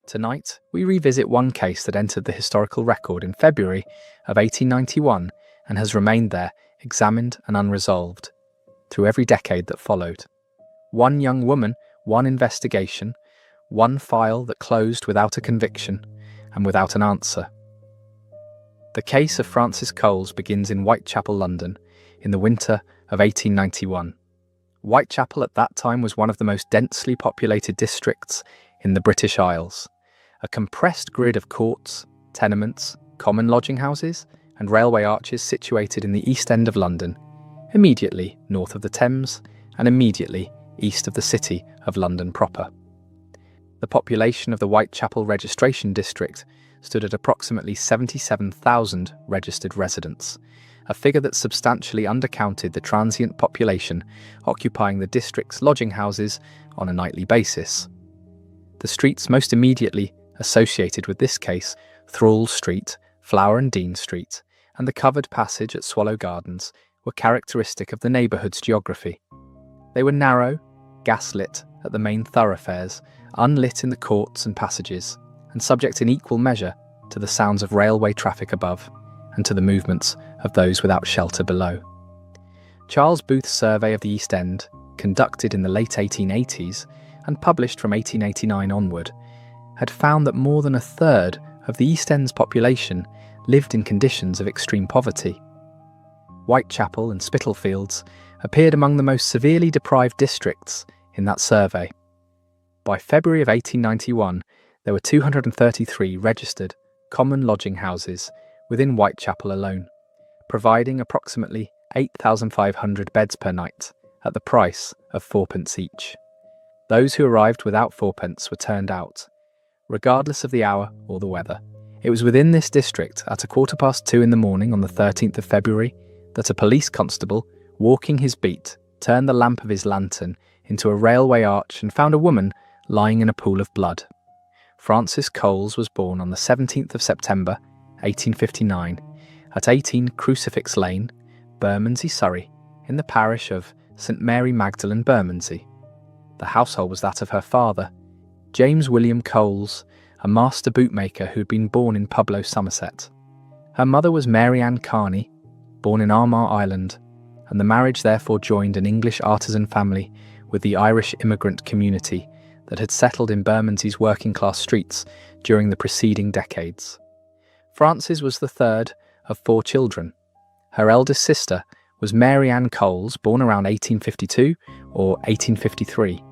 Tonight, we revisit one case that entered the historical record in February of 1891 and has remained there, examined and unresolved, through every decade that followed. One young woman, one investigation, one file that closed without a conviction and without an answer. The case of Frances Coles begins in Whitechapel, London, in the winter of 1891. Whitechapel at that time was one of the most densely populated districts in the British Isles. A compressed grid of courts, tenements, common lodging houses, and railway arches situated in the East End of London, immediately north of the Thames and immediately east of the city of London proper. The population of the Whitechapel registration district stood at approximately 77,000 registered residents, a figure that substantially undercounted the transient population occupying the district's lodging houses on a nightly basis. The streets most immediately associated with this case, Thrall Street, Flower and Dean Street, and the covered passage at Swallow Gardens, were characteristic of the neighbourhood's geography. They were narrow, gas-lit at the main thoroughfares, unlit in the courts and passages, and subject in equal measure to the sounds of railway traffic above and to the movements of those without shelter below. Charles Booth's survey of the East End, conducted in the late 1880s and published from 1889 onward, had found that more than a third of the East End's population lived in conditions of extreme poverty. Whitechapel and Spitalfields appeared among the most severely deprived districts in that survey. By February of 1891, there were 233 registered common lodging houses within Whitechapel alone, providing approximately 8,500 beds per night at the price of 4p each. Those who arrived without 4p were turned out, regardless of the hour or the weather. It was within this district at 2:15 in the morning on the 13th of February that a police constable, walking his beat, turned the lamp of his lantern into a railway arch and found a woman lying in a pool of blood. Frances Coles was born on the 17th of September, 1859, at 18 Crucifix Lane, Bermondsey, Surrey, in the parish of St Mary Magdalene, Bermondsey. The household was that of her father, James William Coles, a master bootmaker who had been born in Pueblo, Somerset. Her mother was Mary Ann Carney, born in Armagh Island, and the marriage therefore joined an English artisan family with the Irish immigrant community that had settled in Bermondsey's working-class streets during the preceding decades. Frances was the third of 4 children. Her eldest sister was Mary Ann Coles, born around 1852 or 1853.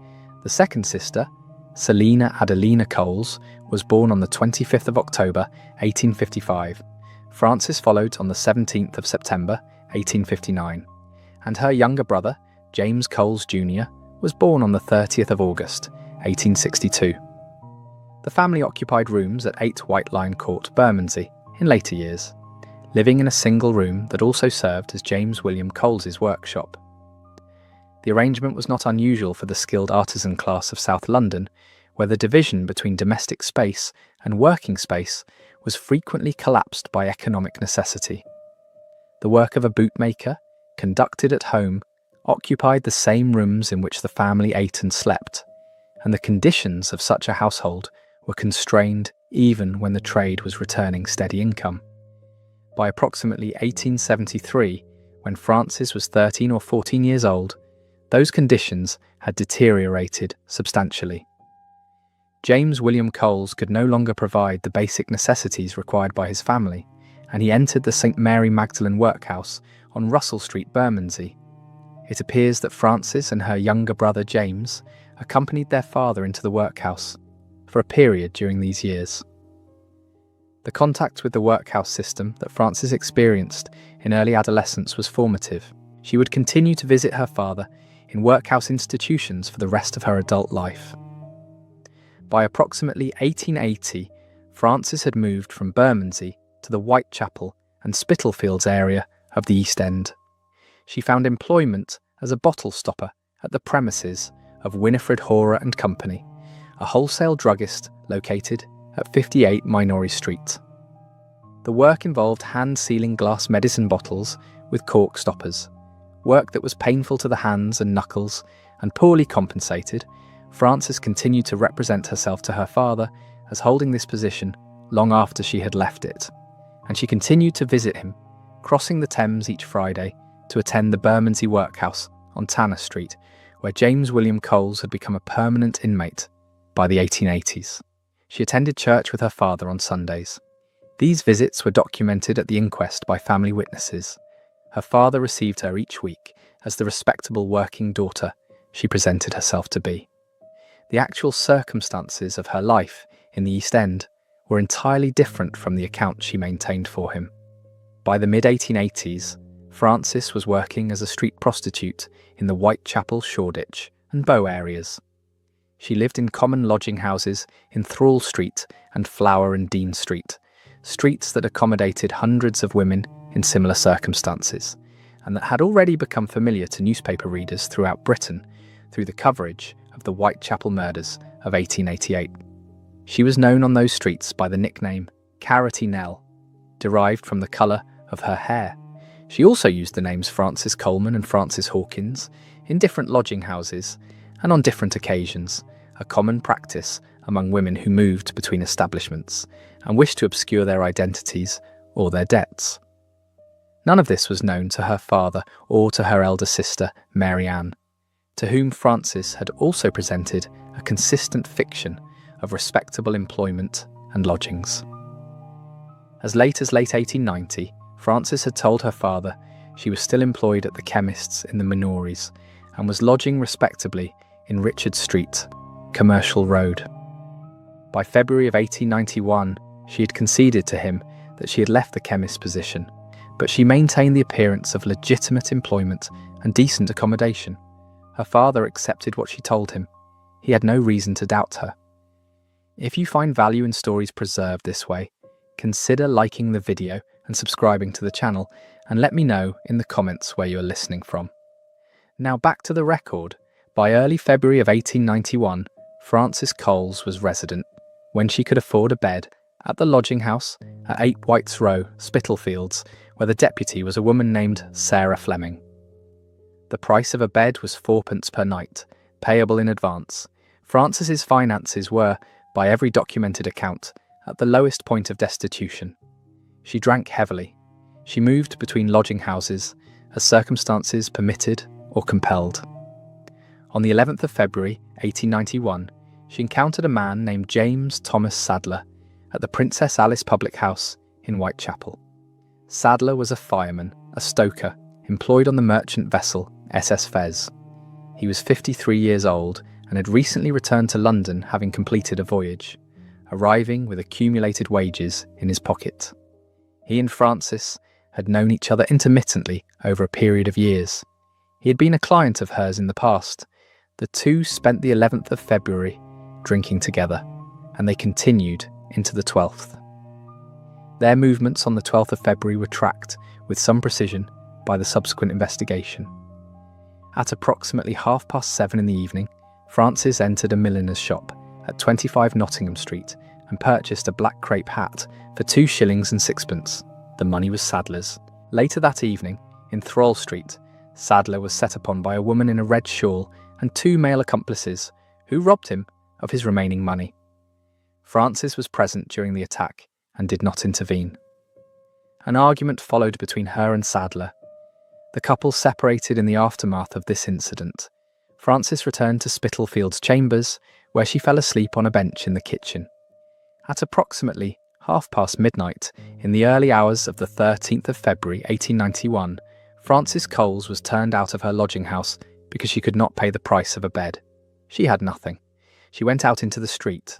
The second sister, Selina Adelina Coles, was born on the 25th of October, 1855. Frances followed on the 17th of September, 1859. And her younger brother, James Coles Jr., was born on the 30th of August, 1862. The family occupied rooms at 8 White Lion Court, Bermondsey, in later years, living in a single room that also served as James William Coles's workshop. The arrangement was not unusual for the skilled artisan class of South London, where the division between domestic space and working space was frequently collapsed by economic necessity. The work of a bootmaker, conducted at home, occupied the same rooms in which the family ate and slept, and the conditions of such a household were constrained even when the trade was returning steady income. By approximately 1873, when Frances was 13 or 14 years old, those conditions had deteriorated substantially. James William Coles could no longer provide the basic necessities required by his family, and he entered the St Mary Magdalene workhouse on Russell Street, Bermondsey. It appears that Frances and her younger brother James accompanied their father into the workhouse for a period during these years. The contact with the workhouse system that Frances experienced in early adolescence was formative. She would continue to visit her father in workhouse institutions for the rest of her adult life. By approximately 1880, Frances had moved from Bermondsey to the Whitechapel and Spitalfields area of the East End. She found employment as a bottle stopper at the premises of Winifred Horer and Company, a wholesale druggist located at 58 Minory Street. The work involved hand-sealing glass medicine bottles with cork stoppers, work that was painful to the hands and knuckles, and poorly compensated. Frances continued to represent herself to her father as holding this position long after she had left it, and she continued to visit him, crossing the Thames each Friday to attend the Bermondsey Workhouse on Tanner Street, where James William Coles had become a permanent inmate by the 1880s. She attended church with her father on Sundays. These visits were documented at the inquest by family witnesses. Her father received her each week as the respectable working daughter she presented herself to be. The actual circumstances of her life in the East End were entirely different from the account she maintained for him. By the mid-1880s, Frances was working as a street prostitute in the Whitechapel, Shoreditch and Bow areas. She lived in common lodging houses in Thrall Street and Flower and Dean Street, streets that accommodated hundreds of women in similar circumstances, and that had already become familiar to newspaper readers throughout Britain through the coverage of the Whitechapel murders of 1888. She was known on those streets by the nickname Carroty Nell, derived from the colour of her hair. She also used the names Frances Coleman and Frances Hawkins in different lodging houses and on different occasions, a common practice among women who moved between establishments and wished to obscure their identities or their debts. None of this was known to her father or to her elder sister, Mary Ann, to whom Frances had also presented a consistent fiction of respectable employment and lodgings. As late 1890, Frances had told her father she was still employed at the chemist's in the Minories and was lodging respectably in Richard Street, Commercial Road. By February of 1891, she had conceded to him that she had left the chemist's position, but she maintained the appearance of legitimate employment and decent accommodation. Her father accepted what she told him. He had no reason to doubt her. If you find value in stories preserved this way, consider liking the video and subscribing to the channel, and let me know in the comments where you're listening from. Now back to the record. By early February of 1891, Frances Coles was resident, when she could afford a bed, at the lodging house at 8 White's Row, Spitalfields, where the deputy was a woman named Sarah Fleming. The price of a bed was 4p per night, payable in advance. Frances's finances were, by every documented account, at the lowest point of destitution. She drank heavily. She moved between lodging houses as circumstances permitted or compelled. On the 11th of February, 1891, she encountered a man named James Thomas Sadler at the Princess Alice public house in Whitechapel. Sadler was a fireman, a stoker, employed on the merchant vessel SS Fez. He was 53 years old and had recently returned to London, having completed a voyage, arriving with accumulated wages in his pocket. He and Frances had known each other intermittently over a period of years. He had been a client of hers in the past. The two spent the 11th of February drinking together, and they continued into the 12th. Their movements on the 12th of February were tracked with some precision by the subsequent investigation. At approximately 7:30 in the evening, Frances entered a milliner's shop at 25 Nottingham Street and purchased a black crepe hat for 2 shillings and 6p. The money was Sadler's. Later that evening, in Thrall Street, Sadler was set upon by a woman in a red shawl and 2 male accomplices who robbed him of his remaining money. Frances was present during the attack and did not intervene. An argument followed between her and Sadler. The couple separated in the aftermath of this incident. Frances returned to Spitalfields chambers, where she fell asleep on a bench in the kitchen. At approximately midnight, in the early hours of the 13th of February 1891, Frances Coles was turned out of her lodging house because she could not pay the price of a bed. She had nothing. She went out into the street.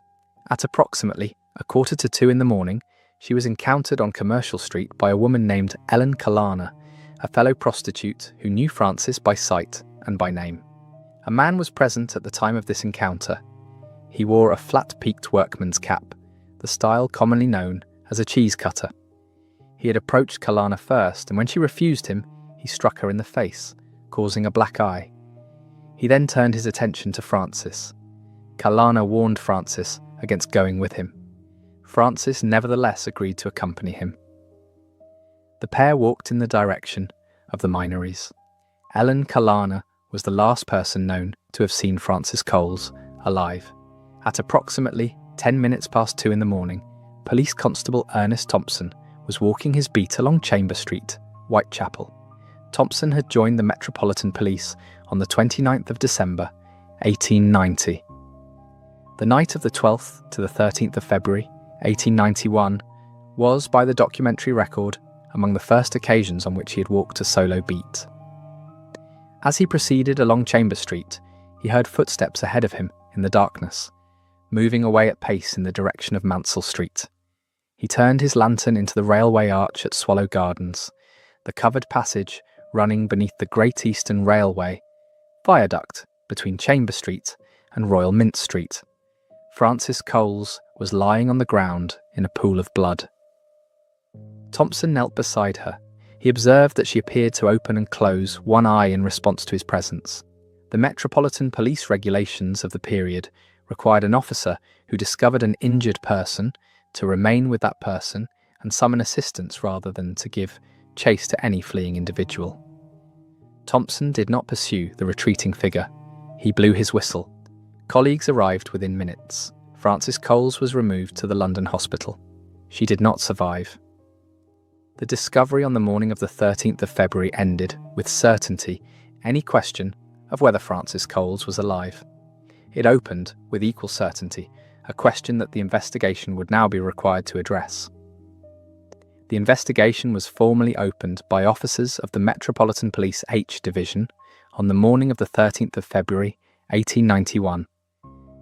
At approximately 1:45 in the morning, she was encountered on Commercial Street by a woman named Ellen Kalana, a fellow prostitute who knew Frances by sight and by name. A man was present at the time of this encounter. He wore a flat-peaked workman's cap, the style commonly known as a cheese cutter. He had approached Kalana first, and when she refused him, he struck her in the face, causing a black eye. He then turned his attention to Frances. Kalana warned Frances against going with him. Frances nevertheless agreed to accompany him. The pair walked in the direction of the Minories. Ellen Kalana was the last person known to have seen Frances Coles alive. At approximately 10 minutes past 2 in the morning, Police Constable Ernest Thompson was walking his beat along Chamber Street, Whitechapel. Thompson had joined the Metropolitan Police on the 29th of December, 1890. The night of the 12th to the 13th of February, 1891, was, by the documentary record, among the first occasions on which he had walked a solo beat. As he proceeded along Chamber Street, he heard footsteps ahead of him in the darkness, moving away at pace in the direction of Mansell Street. He turned his lantern into the railway arch at Swallow Gardens, the covered passage running beneath the Great Eastern Railway viaduct between Chamber Street and Royal Mint Street. Frances Coles was lying on the ground in a pool of blood. Thompson knelt beside her. He observed that she appeared to open and close one eye in response to his presence. The Metropolitan Police regulations of the period required an officer who discovered an injured person to remain with that person and summon assistance rather than to give chase to any fleeing individual. Thompson did not pursue the retreating figure. He blew his whistle. Colleagues arrived within minutes. Frances Coles was removed to the London hospital. She did not survive. The discovery on the morning of the 13th of February ended, with certainty, any question of whether Frances Coles was alive. It opened, with equal certainty, a question that the investigation would now be required to address. The investigation was formally opened by officers of the Metropolitan Police H Division on the morning of the 13th of February, 1891.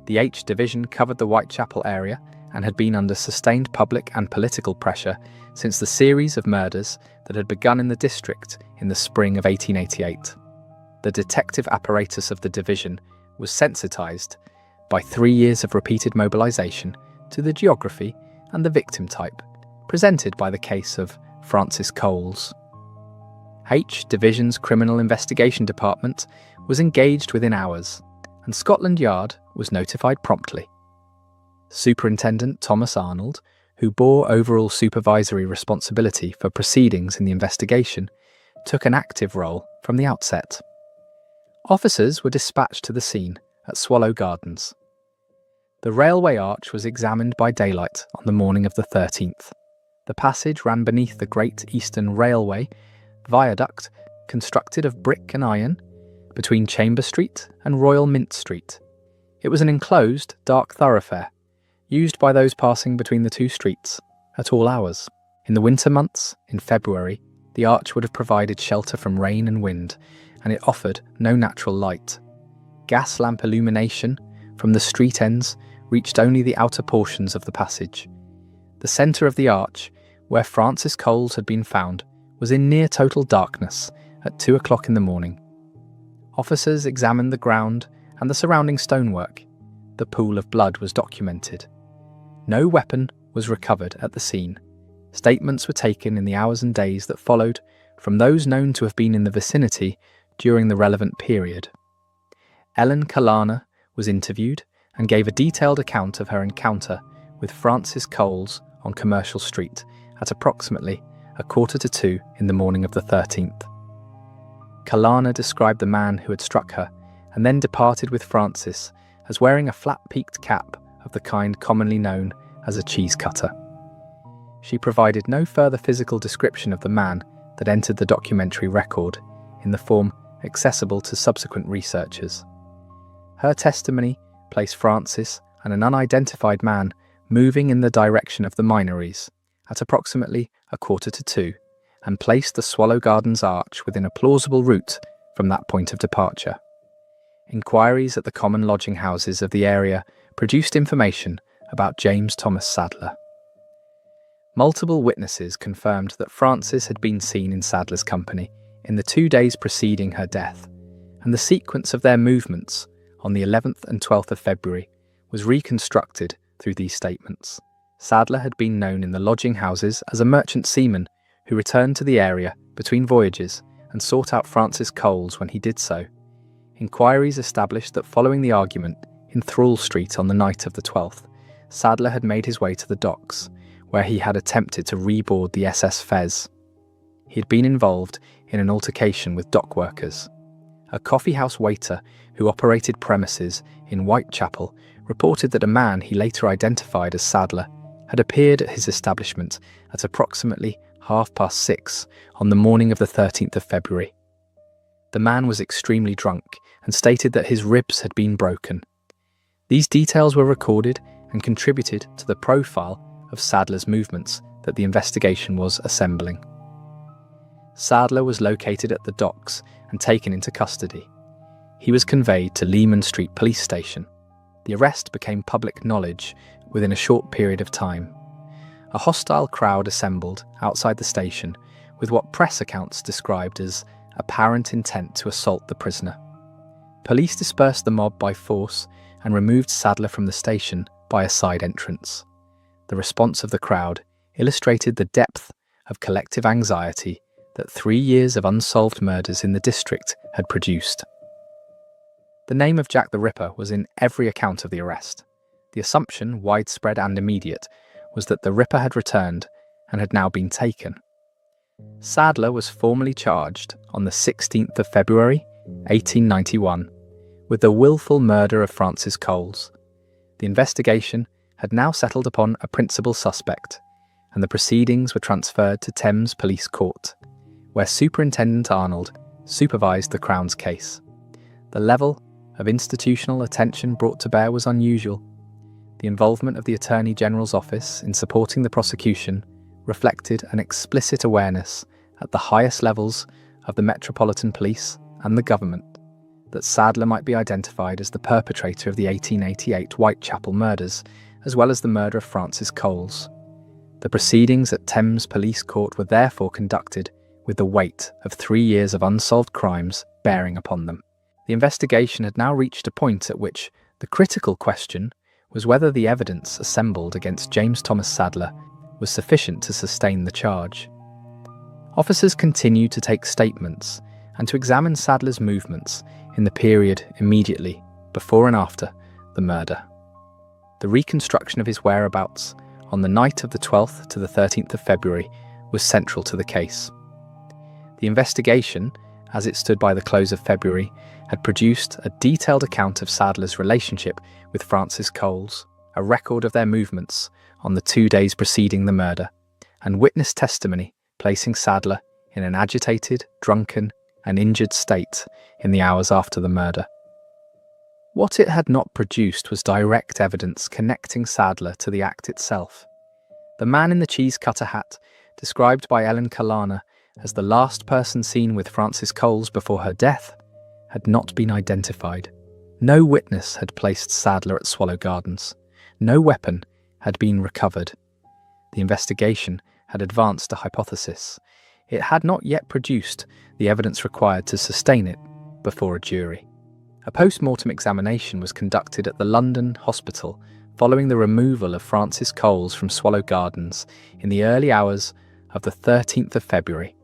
The H Division covered the Whitechapel area and had been under sustained public and political pressure since the series of murders that had begun in the district in the spring of 1888. The detective apparatus of the division was sensitised by 3 years of repeated mobilisation to the geography and the victim type presented by the case of Frances Coles. H Division's Criminal Investigation Department was engaged within hours, and Scotland Yard was notified promptly. Superintendent Thomas Arnold, who bore overall supervisory responsibility for proceedings in the investigation, took an active role from the outset. Officers were dispatched to the scene at Swallow Gardens. The railway arch was examined by daylight on the morning of the 13th. The passage ran beneath the Great Eastern Railway viaduct, constructed of brick and iron, between Chamber Street and Royal Mint Street. It was an enclosed, dark thoroughfare, used by those passing between the two streets at all hours. In the winter months, in February, the arch would have provided shelter from rain and wind, and it offered no natural light. Gas lamp illumination from the street ends reached only the outer portions of the passage. The centre of the arch, where Frances Coles had been found, was in near total darkness at 2 o'clock in the morning. Officers examined the ground and the surrounding stonework. The pool of blood was documented. No weapon was recovered at the scene. Statements were taken in the hours and days that followed from those known to have been in the vicinity during the relevant period. Ellen Kalana was interviewed and gave a detailed account of her encounter with Frances Coles on Commercial Street at approximately 1:45 in the morning of the 13th. Kalana described the man who had struck her and then departed with Frances as wearing a flat-peaked cap of the kind commonly known as a cheese cutter. She provided no further physical description of the man that entered the documentary record in the form accessible to subsequent researchers. Her testimony placed Frances and an unidentified man moving in the direction of the Minories at approximately 1:45 and placed the Swallow Gardens arch within a plausible route from that point of departure. Inquiries at the common lodging houses of the area produced information about James Thomas Sadler. Multiple witnesses confirmed that Frances had been seen in Sadler's company in the 2 days preceding her death, and the sequence of their movements on the 11th and 12th of February was reconstructed through these statements. Sadler had been known in the lodging houses as a merchant seaman who returned to the area between voyages and sought out Frances Coles when he did so. Inquiries established that following the argument in Thrall Street on the night of the 12th, Sadler had made his way to the docks, where he had attempted to reboard the SS Fez. He had been involved in an altercation with dock workers. A coffee house waiter who operated premises in Whitechapel reported that a man he later identified as Sadler had appeared at his establishment at approximately 6:30 on the morning of the 13th of February. The man was extremely drunk and stated that his ribs had been broken. These details were recorded and contributed to the profile of Sadler's movements that the investigation was assembling. Sadler was located at the docks and taken into custody. He was conveyed to Lehman Street Police Station. The arrest became public knowledge within a short period of time. A hostile crowd assembled outside the station with what press accounts described as apparent intent to assault the prisoner. Police dispersed the mob by force and removed Sadler from the station by a side entrance. The response of the crowd illustrated the depth of collective anxiety that 3 years of unsolved murders in the district had produced. The name of Jack the Ripper was in every account of the arrest. The assumption, widespread and immediate, was that the Ripper had returned and had now been taken. Sadler was formally charged on the 16th of February, 1891, with the willful murder of Francis Coles. The investigation had now settled upon a principal suspect, and the proceedings were transferred to Thames Police Court, where Superintendent Arnold supervised the Crown's case. The level of institutional attention brought to bear was unusual. The involvement of the Attorney General's office in supporting the prosecution reflected an explicit awareness at the highest levels of the Metropolitan Police and the government that Sadler might be identified as the perpetrator of the 1888 Whitechapel murders, as well as the murder of Francis Coles. The proceedings at Thames Police Court were therefore conducted with the weight of 3 years of unsolved crimes bearing upon them. The investigation had now reached a point at which the critical question was whether the evidence assembled against James Thomas Sadler was sufficient to sustain the charge. Officers continued to take statements and to examine Sadler's movements in the period immediately before and after the murder. The reconstruction of his whereabouts on the night of the 12th to the 13th of February was central to the case. The investigation, as it stood by the close of February, had produced a detailed account of Sadler's relationship with Francis Coles, a record of their movements on the 2 days preceding the murder, and witness testimony placing Sadler in an agitated, drunken, and injured state in the hours after the murder. What it had not produced was direct evidence connecting Sadler to the act itself. The man in the cheese cutter hat, described by Ellen Kalana as the last person seen with Francis Coles before her death, had not been identified. No witness had placed Sadler at Swallow Gardens. No weapon had been recovered. The investigation had advanced a hypothesis. It had not yet produced the evidence required to sustain it before a jury. A post-mortem examination was conducted at the London Hospital following the removal of Francis Coles from Swallow Gardens in the early hours of the 13th of February.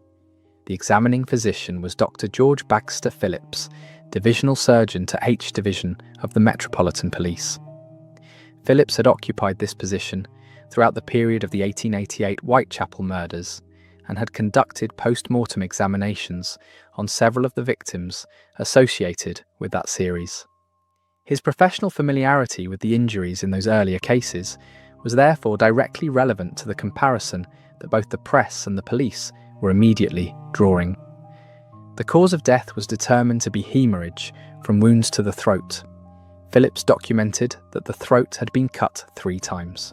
The examining physician was Dr. George Baxter Phillips, Divisional Surgeon to H Division of the Metropolitan Police. Phillips had occupied this position throughout the period of the 1888 Whitechapel murders and had conducted post-mortem examinations on several of the victims associated with that series. His professional familiarity with the injuries in those earlier cases was therefore directly relevant to the comparison that both the press and the police were immediately drawing. The cause of death was determined to be hemorrhage from wounds to the throat. Phillips documented that the throat had been cut 3 times.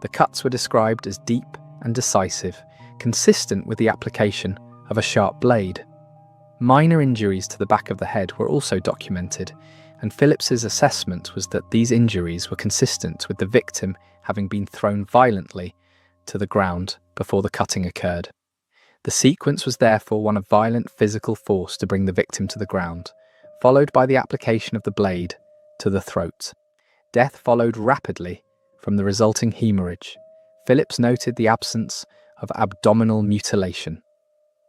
The cuts were described as deep and decisive, consistent with the application of a sharp blade. Minor injuries to the back of the head were also documented, and Phillips's assessment was that these injuries were consistent with the victim having been thrown violently to the ground before the cutting occurred. The sequence was therefore one of violent physical force to bring the victim to the ground, followed by the application of the blade to the throat. Death followed rapidly from the resulting hemorrhage. Phillips noted the absence of abdominal mutilation.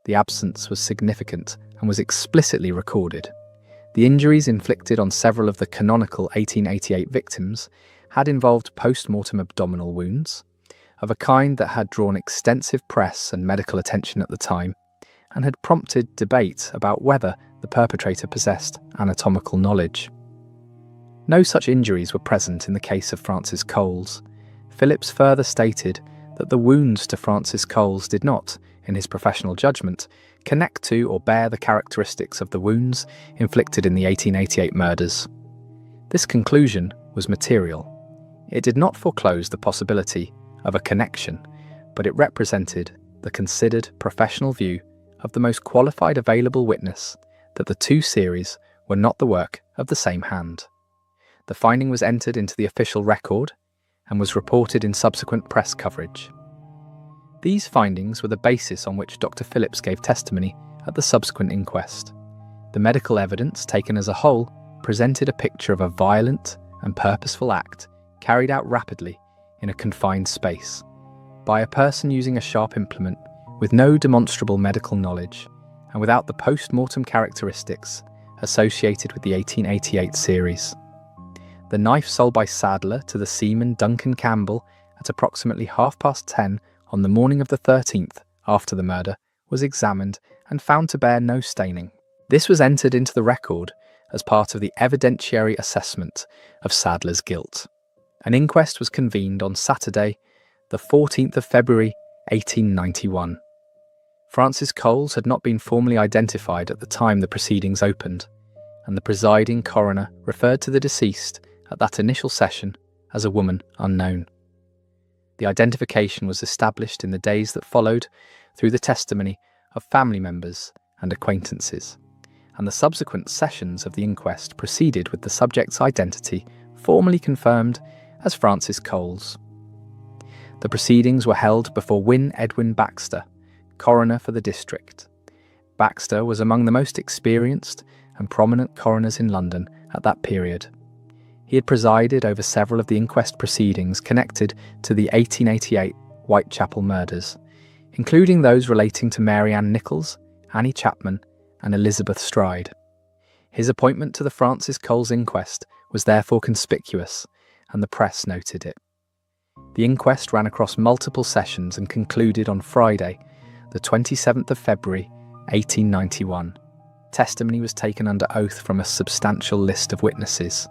The absence was significant and was explicitly recorded. The injuries inflicted on several of the canonical 1888 victims had involved post-mortem abdominal wounds, of a kind that had drawn extensive press and medical attention at the time, and had prompted debate about whether the perpetrator possessed anatomical knowledge. No such injuries were present in the case of Francis Coles. Phillips further stated that the wounds to Francis Coles did not, in his professional judgment, connect to or bear the characteristics of the wounds inflicted in the 1888 murders. This conclusion was material. It did not foreclose the possibility of a connection, but it represented the considered professional view of the most qualified available witness that the two series were not the work of the same hand. The finding was entered into the official record and was reported in subsequent press coverage. These findings were the basis on which Dr. Phillips gave testimony at the subsequent inquest. The medical evidence, taken as a whole, presented a picture of a violent and purposeful act carried out rapidly in a confined space by a person using a sharp implement with no demonstrable medical knowledge and without the post-mortem characteristics associated with the 1888 series. The knife sold by Sadler to the seaman Duncan Campbell at approximately 10:30 on the morning of the 13th after the murder was examined and found to bear no staining. This was entered into the record as part of the evidentiary assessment of Sadler's guilt. An inquest was convened on Saturday, the 14th of February, 1891. Francis Coles had not been formally identified at the time the proceedings opened, and the presiding coroner referred to the deceased at that initial session as a woman unknown. The identification was established in the days that followed through the testimony of family members and acquaintances, and the subsequent sessions of the inquest proceeded with the subject's identity formally confirmed as Francis Coles. The proceedings were held before Wynne Edwin Baxter, coroner for the district. Baxter was among the most experienced and prominent coroners in London at that period. He had presided over several of the inquest proceedings connected to the 1888 Whitechapel murders, including those relating to Mary Ann Nichols, Annie Chapman, and Elizabeth Stride. His appointment to the Francis Coles inquest was therefore conspicuous, and the press noted it. The inquest ran across multiple sessions and concluded on Friday, the 27th of February, 1891. Testimony was taken under oath from a substantial list of witnesses.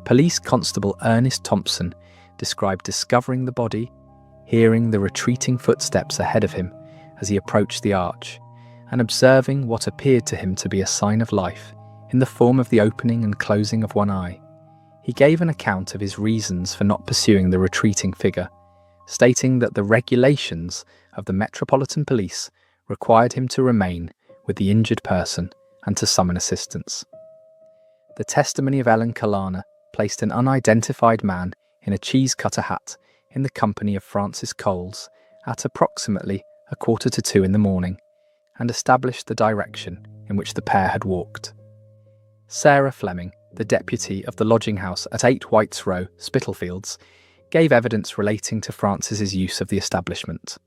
Police Constable Ernest Thompson described discovering the body, hearing the retreating footsteps ahead of him as he approached the arch, and observing what appeared to him to be a sign of life in the form of the opening and closing of one eye. He gave an account of his reasons for not pursuing the retreating figure, stating that the regulations of the Metropolitan Police required him to remain with the injured person and to summon assistance. The testimony of Ellen Kalana placed an unidentified man in a cheese cutter hat in the company of Francis Coles at approximately 1:45 in the morning, and established the direction in which the pair had walked. Sarah Fleming, the deputy of the lodging house at 8 Whites Row, Spitalfields, gave evidence relating to Francis's use of the establishment.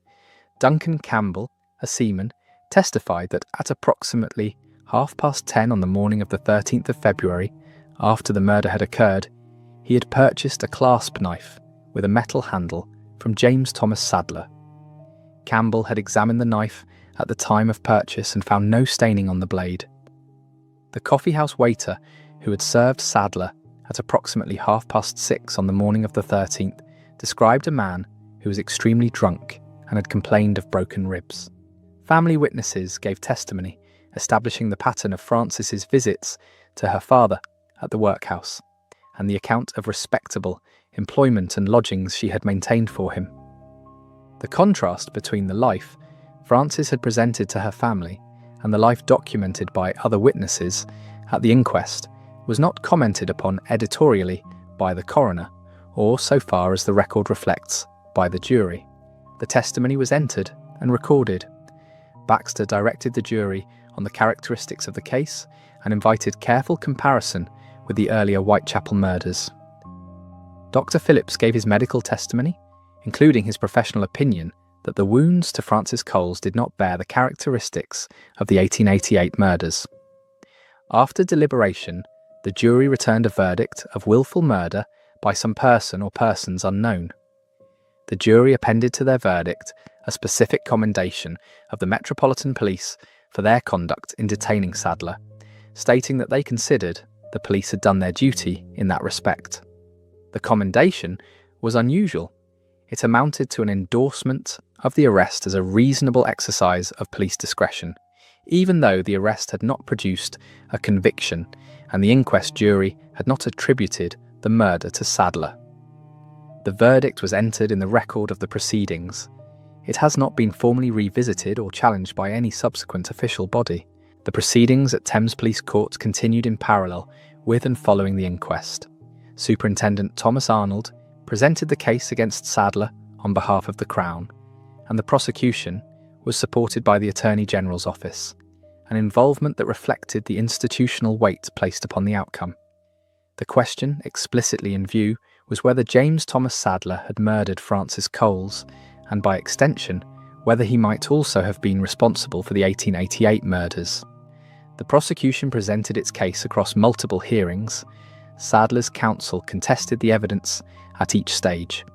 Duncan Campbell, a seaman, testified that at approximately 10:30 on the morning of the 13th of February, after the murder had occurred, he had purchased a clasp knife with a metal handle from James Thomas Sadler. Campbell had examined the knife at the time of purchase and found no staining on the blade. The coffeehouse waiter who had served Sadler at approximately 6:30 on the morning of the 13th described a man who was extremely drunk and had complained of broken ribs. Family witnesses gave testimony establishing the pattern of Francis's visits to her father at the workhouse, and the account of respectable employment and lodgings she had maintained for him. The contrast between the life Francis had presented to her family and the life documented by other witnesses at the inquest was not commented upon editorially by the coroner, or, so far as the record reflects, by the jury. The testimony was entered and recorded. Baxter directed the jury on the characteristics of the case and invited careful comparison with the earlier Whitechapel murders. Dr. Phillips gave his medical testimony, including his professional opinion that the wounds to Francis Coles did not bear the characteristics of the 1888 murders. After deliberation, the jury returned a verdict of willful murder by some person or persons unknown. The jury appended to their verdict a specific commendation of the Metropolitan Police for their conduct in detaining Sadler, stating that they considered, the police had done their duty in that respect. The commendation was unusual. It amounted to an endorsement of the arrest as a reasonable exercise of police discretion, even though the arrest had not produced a conviction and the inquest jury had not attributed the murder to Sadler. The verdict was entered in the record of the proceedings. It has not been formally revisited or challenged by any subsequent official body. The proceedings at Thames Police Court continued in parallel with and following the inquest. Superintendent Thomas Arnold presented the case against Sadler on behalf of the Crown, and the prosecution was supported by the Attorney General's office, an involvement that reflected the institutional weight placed upon the outcome. The question explicitly in view was whether James Thomas Sadler had murdered Francis Coles, and by extension, whether he might also have been responsible for the 1888 murders. The prosecution presented its case across multiple hearings. Sadler's counsel contested the evidence at each stage.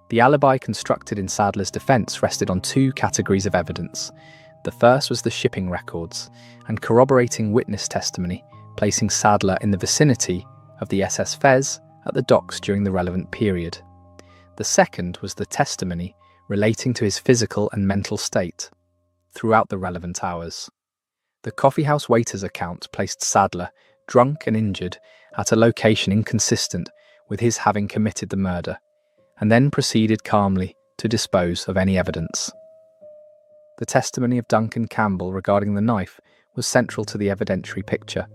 The alibi constructed in Sadler's defence rested on two categories of evidence. The first was the shipping records and corroborating witness testimony, placing Sadler in the vicinity of the SS Fez at the docks during the relevant period. The second was the testimony relating to his physical and mental state throughout the relevant hours. The coffeehouse waiter's account placed Sadler, drunk and injured, at a location inconsistent with his having committed the murder, and then proceeded calmly to dispose of any evidence. The testimony of Duncan Campbell regarding the knife was central to the evidentiary picture.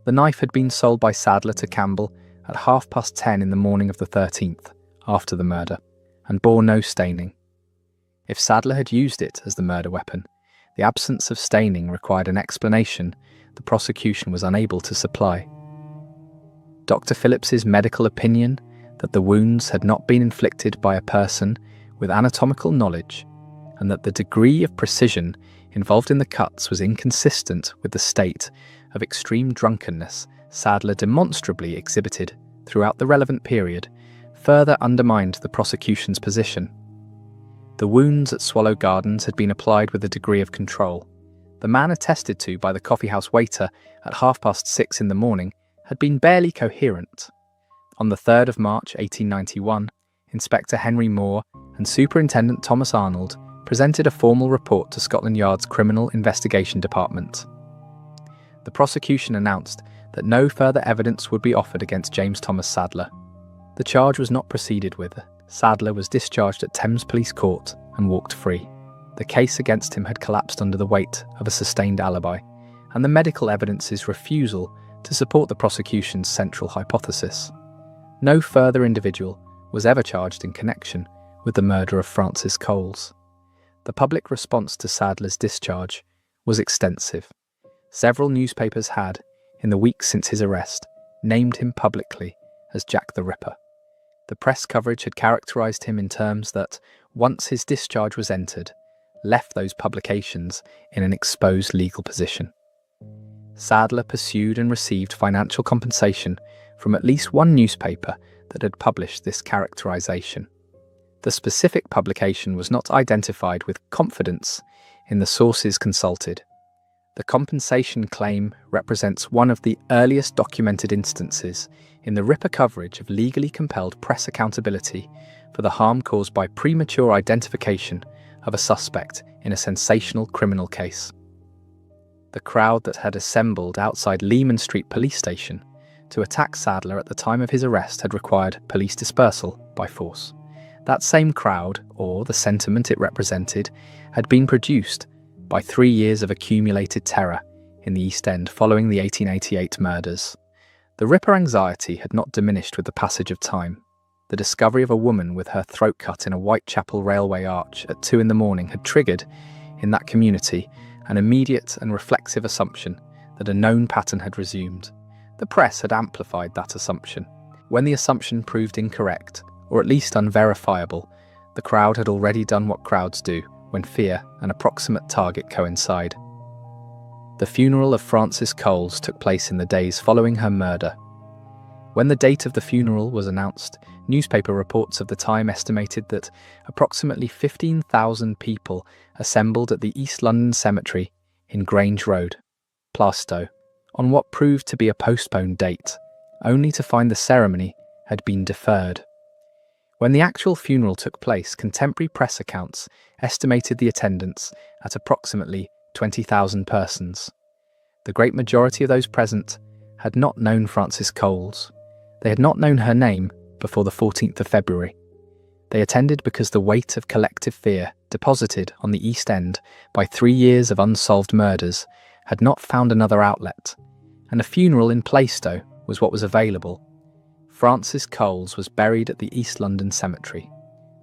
The knife had been sold by Sadler to Campbell at 10:30 in the morning of the 13th, after the murder, and bore no staining. If Sadler had used it as the murder weapon, the absence of staining required an explanation the prosecution was unable to supply. Dr. Phillips's medical opinion that the wounds had not been inflicted by a person with anatomical knowledge, and that the degree of precision involved in the cuts was inconsistent with the state of extreme drunkenness Sadler demonstrably exhibited throughout the relevant period, further undermined the prosecution's position. The wounds at Swallow Gardens had been applied with a degree of control. The man attested to by the coffeehouse waiter at 6:30 in the morning had been barely coherent. On the 3rd of March 1891, Inspector Henry Moore and Superintendent Thomas Arnold presented a formal report to Scotland Yard's Criminal Investigation Department. The prosecution announced that no further evidence would be offered against James Thomas Sadler. The charge was not proceeded with. Sadler was discharged at Thames Police Court and walked free. The case against him had collapsed under the weight of a sustained alibi, and the medical evidence's refusal to support the prosecution's central hypothesis. No further individual was ever charged in connection with the murder of Francis Coles. The public response to Sadler's discharge was extensive. Several newspapers had, in the weeks since his arrest, named him publicly as Jack the Ripper. The press coverage had characterised him in terms that, once his discharge was entered, left those publications in an exposed legal position. Sadler pursued and received financial compensation from at least one newspaper that had published this characterisation. The specific publication was not identified with confidence in the sources consulted. The compensation claim represents one of the earliest documented instances in the Ripper coverage of legally compelled press accountability for the harm caused by premature identification of a suspect in a sensational criminal case. The crowd that had assembled outside Leman Street Police Station to attack Sadler at the time of his arrest had required police dispersal by force. That same crowd, or the sentiment it represented, had been produced by 3 years of accumulated terror in the East End following the 1888 murders. The Ripper anxiety had not diminished with the passage of time. The discovery of a woman with her throat cut in a Whitechapel railway arch at 2 a.m. had triggered, in that community, an immediate and reflexive assumption that a known pattern had resumed. The press had amplified that assumption. When the assumption proved incorrect, or at least unverifiable, the crowd had already done what crowds do when fear and a proximate target coincide. The funeral of Francis Coles took place in the days following her murder. When the date of the funeral was announced, newspaper reports of the time estimated that approximately 15,000 people assembled at the East London Cemetery in Grange Road, Plaistow, on what proved to be a postponed date, only to find the ceremony had been deferred. When the actual funeral took place, contemporary press accounts estimated the attendance at approximately 20,000 persons. The great majority of those present had not known Frances Coles. They had not known her name before the 14th of February. They attended because the weight of collective fear deposited on the East End by 3 years of unsolved murders had not found another outlet, and a funeral in Plaistow was what was available. Frances Coles was buried at the East London Cemetery.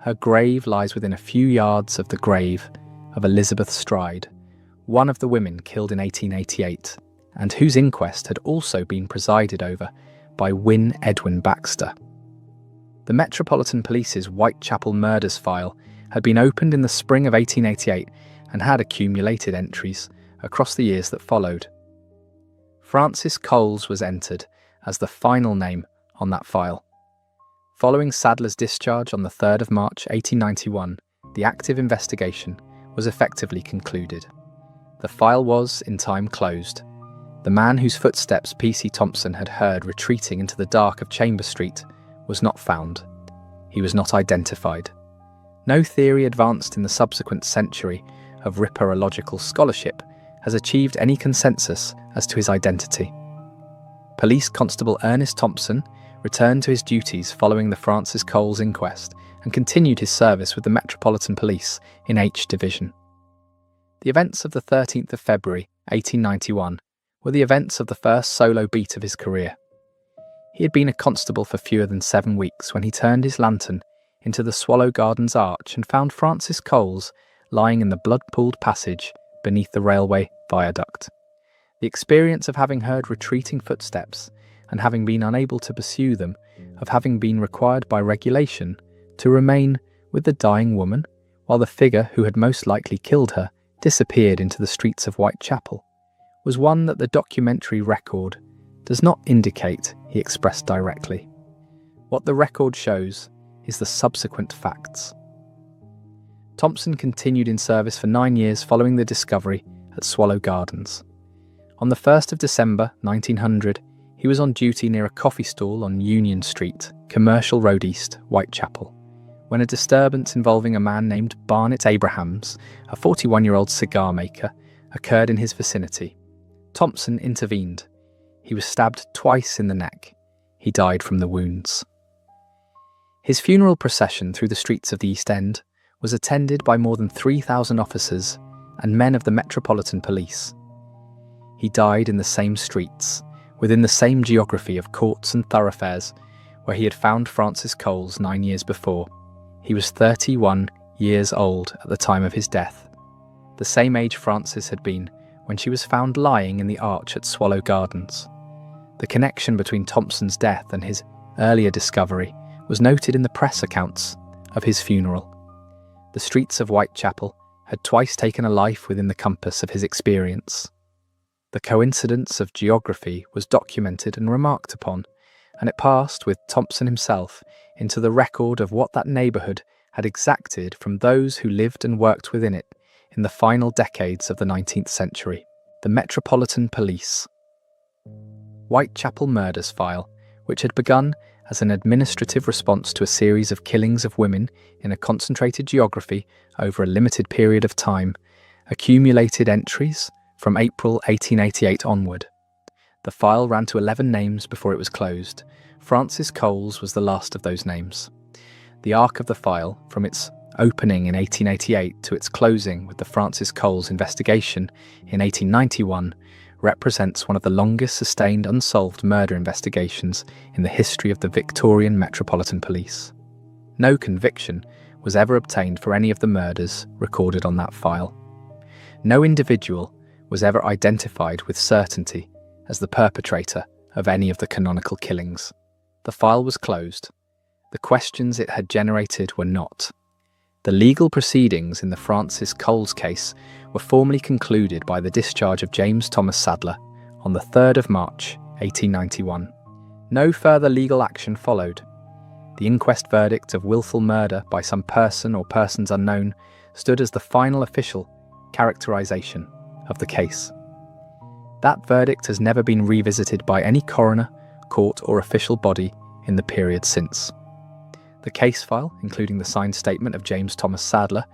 Her grave lies within a few yards of the grave of Elizabeth Stride, one of the women killed in 1888, and whose inquest had also been presided over by Wyn Edwin Baxter. The Metropolitan Police's Whitechapel murders file had been opened in the spring of 1888 and had accumulated entries across the years that followed. Frances Coles was entered as the final name on that file. Following Sadler's discharge on the 3rd of March 1891, the active investigation was effectively concluded. The file was, in time, closed. The man whose footsteps P.C. Thompson had heard retreating into the dark of Chamber Street was not found. He was not identified. No theory advanced in the subsequent century of ripperological scholarship has achieved any consensus as to his identity. Police Constable Ernest Thompson returned to his duties following the Frances Coles inquest and continued his service with the Metropolitan Police in H Division. The events of the 13th of February 1891 were the events of the first solo beat of his career. He had been a constable for fewer than 7 weeks when he turned his lantern into the Swallow Gardens arch and found Frances Coles lying in the blood-pooled passage beneath the railway viaduct. The experience of having heard retreating footsteps and having been unable to pursue them, of having been required by regulation to remain with the dying woman while the figure who had most likely killed her disappeared into the streets of Whitechapel, was one that the documentary record does not indicate he expressed directly. What the record shows is the subsequent facts. Thompson continued in service for 9 years following the discovery at Swallow Gardens. On the 1st of December 1900, he was on duty near a coffee stall on Union Street, Commercial Road East, Whitechapel, when a disturbance involving a man named Barnett Abrahams, a 41-year-old cigar maker, occurred in his vicinity. Thompson intervened. He was stabbed twice in the neck. He died from the wounds. His funeral procession through the streets of the East End was attended by more than 3,000 officers and men of the Metropolitan Police. He died in the same streets, within the same geography of courts and thoroughfares where he had found Frances Coles 9 years before. He was 31 years old at the time of his death, the same age Frances had been when she was found lying in the arch at Swallow Gardens. The connection between Thompson's death and his earlier discovery was noted in the press accounts of his funeral. The streets of Whitechapel had twice taken a life within the compass of his experience. The coincidence of geography was documented and remarked upon, and it passed with Thompson himself into the record of what that neighbourhood had exacted from those who lived and worked within it in the final decades of the 19th century. The Metropolitan Police. Whitechapel Murders File, which had begun as an administrative response to a series of killings of women in a concentrated geography over a limited period of time, accumulated entries from April 1888 onward. The file ran to 11 names before it was closed. Frances Coles was the last of those names. The arc of the file, from its opening in 1888 to its closing with the Frances Coles investigation in 1891, represents one of the longest sustained unsolved murder investigations in the history of the Victorian Metropolitan Police. No conviction was ever obtained for any of the murders recorded on that file. No individual was ever identified with certainty as the perpetrator of any of the canonical killings. The file was closed. The questions it had generated were not. The legal proceedings in the Frances Coles case were formally concluded by the discharge of James Thomas Sadler on the 3rd of March 1891. No further legal action followed. The inquest verdict of willful murder by some person or persons unknown stood as the final official characterization of the case. That verdict has never been revisited by any coroner, court, or official body in the period since. The case file, including the signed statement of James Thomas Sadler,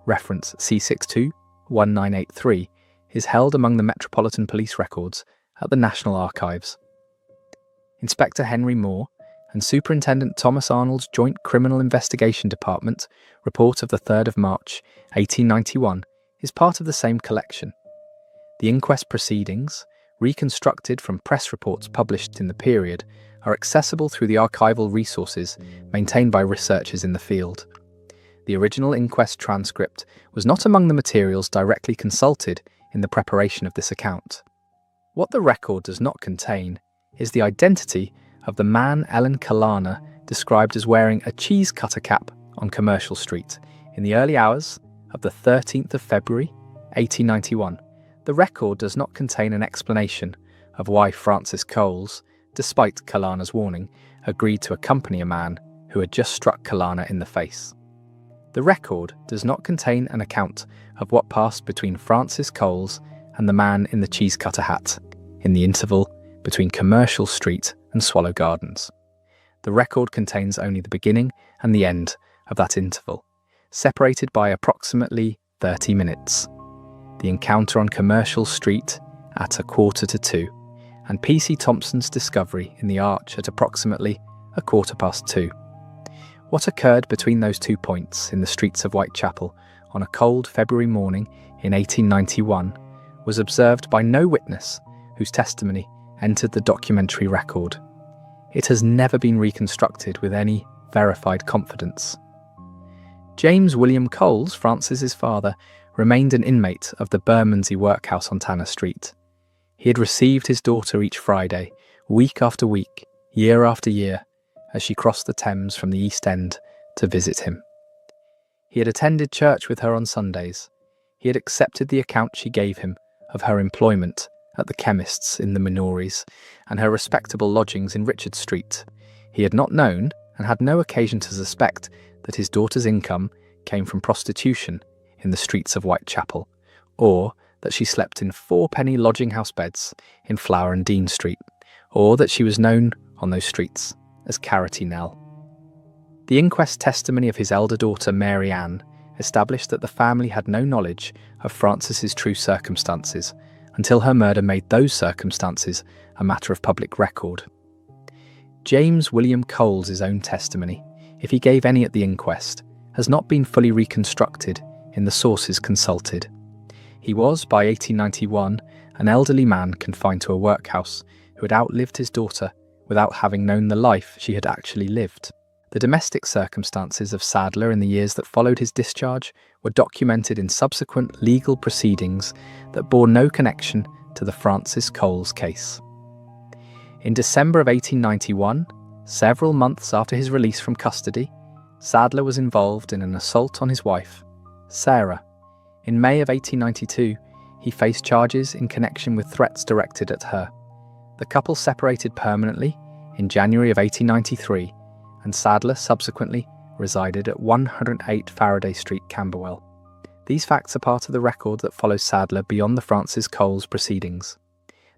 reference C62-1983, is held among the Metropolitan Police records at the National Archives. Inspector Henry Moore and Superintendent Thomas Arnold's Joint Criminal Investigation Department report of the 3rd of March, 1891, is part of the same collection. The inquest proceedings, reconstructed from press reports published in the period, are accessible through the archival resources maintained by researchers in the field. The original inquest transcript was not among the materials directly consulted in the preparation of this account. What the record does not contain is the identity of the man Ellen Kalana described as wearing a cheese cutter cap on Commercial Street in the early hours of the 13th of February, 1891. The record does not contain an explanation of why Francis Coles, despite Kalana's warning, agreed to accompany a man who had just struck Kalana in the face. The record does not contain an account of what passed between Francis Coles and the man in the cheese cutter hat in the interval between Commercial Street and Swallow Gardens. The record contains only the beginning and the end of that interval, separated by approximately 30 minutes. The encounter on Commercial Street at 1:45, and P.C. Thompson's discovery in the arch at approximately 2:15. What occurred between those 2 points in the streets of Whitechapel on a cold February morning in 1891 was observed by no witness whose testimony entered the documentary record. It has never been reconstructed with any verified confidence. James William Coles, Francis's father, remained an inmate of the Bermondsey Workhouse on Tanner Street. He had received his daughter each Friday, week after week, year after year, as she crossed the Thames from the East End to visit him. He had attended church with her on Sundays. He had accepted the account she gave him of her employment at the chemist's in the Minories and her respectable lodgings in Richard Street. He had not known, and had no occasion to suspect, that his daughter's income came from prostitution in the streets of Whitechapel, or that she slept in 4-penny lodging-house beds in Flower and Dean Street, or that she was known on those streets as Carroty Nell. The inquest testimony of his elder daughter Mary Ann established that the family had no knowledge of Francis's true circumstances until her murder made those circumstances a matter of public record. James William Coles' own testimony, if he gave any at the inquest, has not been fully reconstructed in the sources consulted. He was, by 1891, an elderly man confined to a workhouse who had outlived his daughter without having known the life she had actually lived. The domestic circumstances of Sadler in the years that followed his discharge were documented in subsequent legal proceedings that bore no connection to the Francis Coles case. In December of 1891, several months after his release from custody, Sadler was involved in an assault on his wife, Sarah. In May of 1892, he faced charges in connection with threats directed at her. The couple separated permanently in January of 1893, and Sadler subsequently resided at 108 Faraday Street, Camberwell. These facts are part of the record that follows Sadler beyond the Francis Coles proceedings.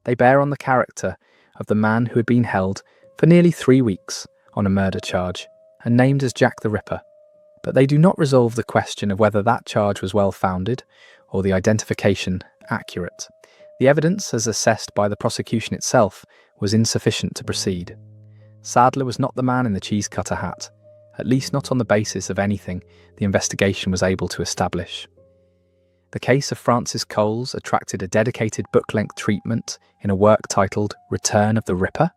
They bear on the character of the man who had been held for nearly 3 weeks on a murder charge and named as Jack the Ripper, but they do not resolve the question of whether that charge was well-founded or the identification accurate. The evidence, as assessed by the prosecution itself, was insufficient to proceed. Sadler was not the man in the cheese cutter hat, at least not on the basis of anything the investigation was able to establish. The case of Francis Coles attracted a dedicated book-length treatment in a work titled Return of the Ripper.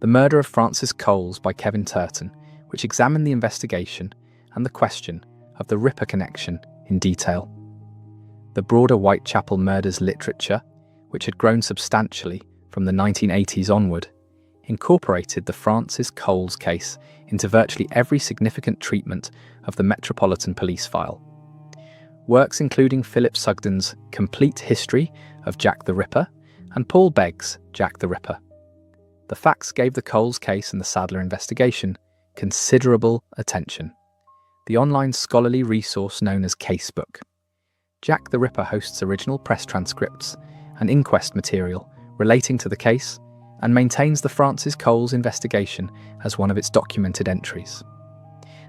The Murder of Francis Coles by Kevin Turton, which examined the investigation and the question of the Ripper connection in detail. The broader Whitechapel murders literature, which had grown substantially from the 1980s onward, incorporated the Francis Coles case into virtually every significant treatment of the Metropolitan Police file. Works including Philip Sugden's Complete History of Jack the Ripper and Paul Begg's Jack the Ripper. The facts gave the Coles case and the Sadler investigation considerable attention. The online scholarly resource known as Casebook. Jack the Ripper hosts original press transcripts and inquest material relating to the case and maintains the Francis Coles investigation as one of its documented entries.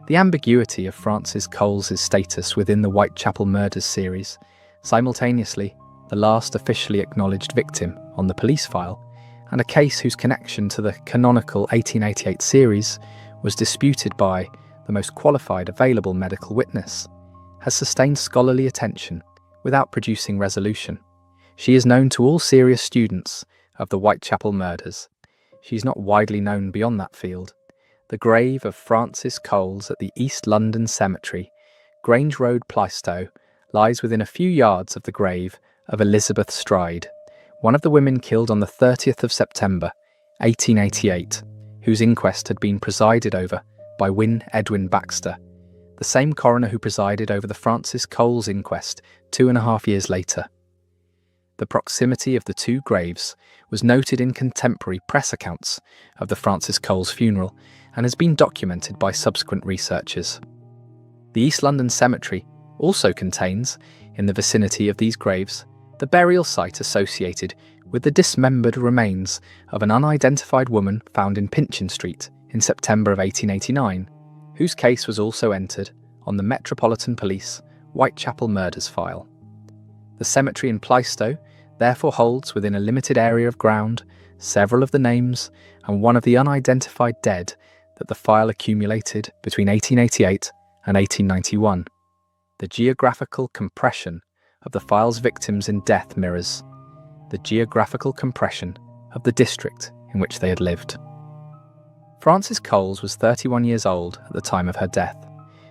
The ambiguity of Francis Coles' status within the Whitechapel Murders series, simultaneously the last officially acknowledged victim on the police file, and a case whose connection to the canonical 1888 series was disputed by the most qualified available medical witness, has sustained scholarly attention without producing resolution. She is known to all serious students of the Whitechapel murders. She is not widely known beyond that field. The grave of Francis Coles at the East London Cemetery, Grange Road, Plaistow, lies within a few yards of the grave of Elizabeth Stride, one of the women killed on the 30th of September, 1888, whose inquest had been presided over by Wyn Edwin Baxter, the same coroner who presided over the Francis Coles inquest 2.5 years later. The proximity of the two graves was noted in contemporary press accounts of the Francis Coles funeral and has been documented by subsequent researchers. The East London Cemetery also contains, in the vicinity of these graves, the burial site associated with the dismembered remains of an unidentified woman found in Pinchin Street in September of 1889, whose case was also entered on the Metropolitan Police Whitechapel Murders file. The cemetery in Plaistow therefore holds within a limited area of ground several of the names and one of the unidentified dead that the file accumulated between 1888 and 1891. The geographical compression of the file's victims in death mirrors the geographical compression of the district in which they had lived. Francis Coles was 31 years old at the time of her death.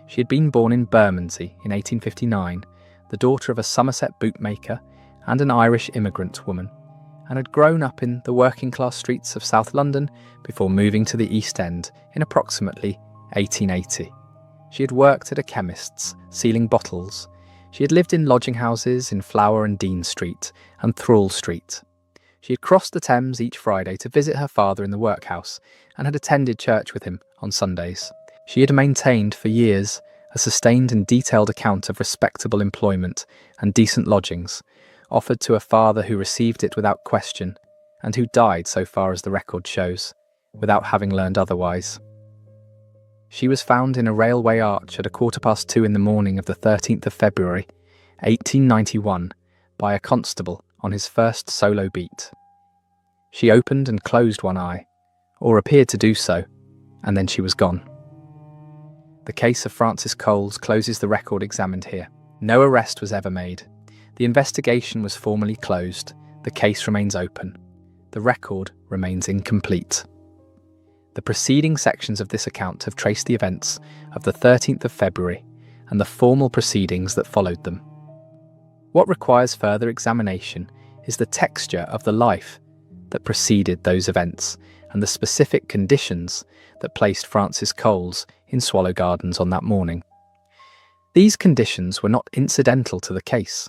She had been born in Bermondsey in 1859, the daughter of a Somerset bootmaker and an Irish immigrant woman, and had grown up in the working-class streets of South London before moving to the East End in approximately 1880. She had worked at a chemist's, sealing bottles. She had lived in lodging houses in Flower and Dean Street and Thrall Street. She had crossed the Thames each Friday to visit her father in the workhouse and had attended church with him on Sundays. She had maintained for years a sustained and detailed account of respectable employment and decent lodgings, offered to a father who received it without question, and who died, so far as the record shows, without having learned otherwise. She was found in a railway arch at 2:15 in the morning of the 13th of February, 1891, by a constable on his first solo beat. She opened and closed one eye, or appeared to do so, and then she was gone. The case of Francis Coles closes the record examined here. No arrest was ever made. The investigation was formally closed. The case remains open. The record remains incomplete. The preceding sections of this account have traced the events of the 13th of February and the formal proceedings that followed them. What requires further examination is the texture of the life that preceded those events and the specific conditions that placed Francis Coles in Swallow Gardens on that morning. These conditions were not incidental to the case.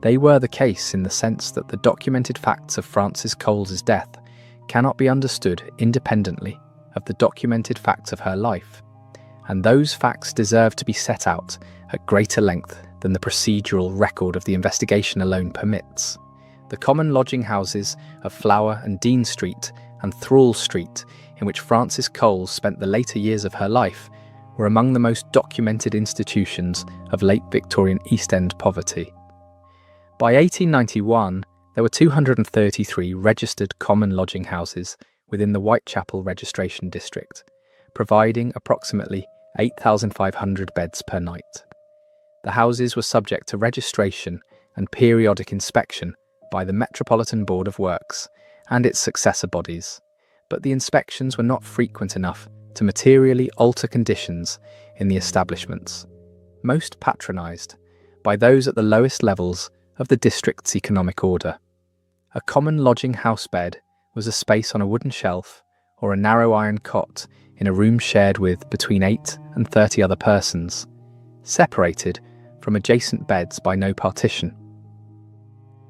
They were the case in the sense that the documented facts of Francis Coles' death cannot be understood independently of the documented facts of her life, and those facts deserve to be set out at greater length than the procedural record of the investigation alone permits. The common lodging houses of Flower and Dean Street and Thrall Street, in which Francis Coles spent the later years of her life, were among the most documented institutions of late Victorian East End poverty. By 1891, there were 233 registered common lodging houses within the Whitechapel registration district, providing approximately 8,500 beds per night. The houses were subject to registration and periodic inspection by the Metropolitan Board of Works and its successor bodies, but the inspections were not frequent enough to materially alter conditions in the establishments, most patronised by those at the lowest levels of the district's economic order. A common lodging house bed was a space on a wooden shelf or a narrow iron cot in a room shared with between 8 and 30 other persons, separated from adjacent beds by no partition.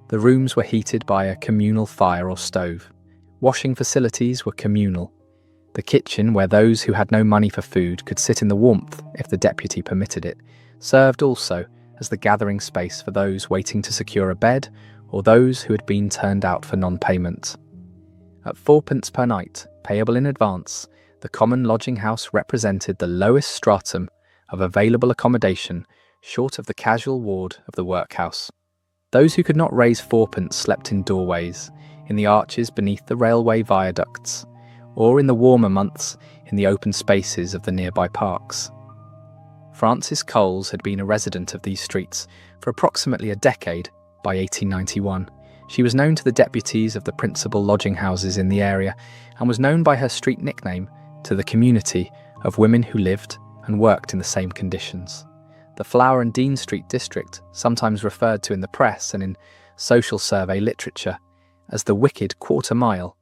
The rooms were heated by a communal fire or stove. Washing facilities were communal. The kitchen, where those who had no money for food could sit in the warmth if the deputy permitted it, served also as the gathering space for those waiting to secure a bed or those who had been turned out for non-payment. At 4p per night, payable in advance, the common lodging house represented the lowest stratum of available accommodation short of the casual ward of the workhouse. Those who could not raise 4p slept in doorways, in the arches beneath the railway viaducts, or in the warmer months in the open spaces of the nearby parks. Frances Coles had been a resident of these streets for approximately a decade by 1891. She was known to the deputies of the principal lodging houses in the area and was known by her street nickname to the community of women who lived and worked in the same conditions. The Flower and Dean Street district, sometimes referred to in the press and in social survey literature as the Wicked Quarter Mile,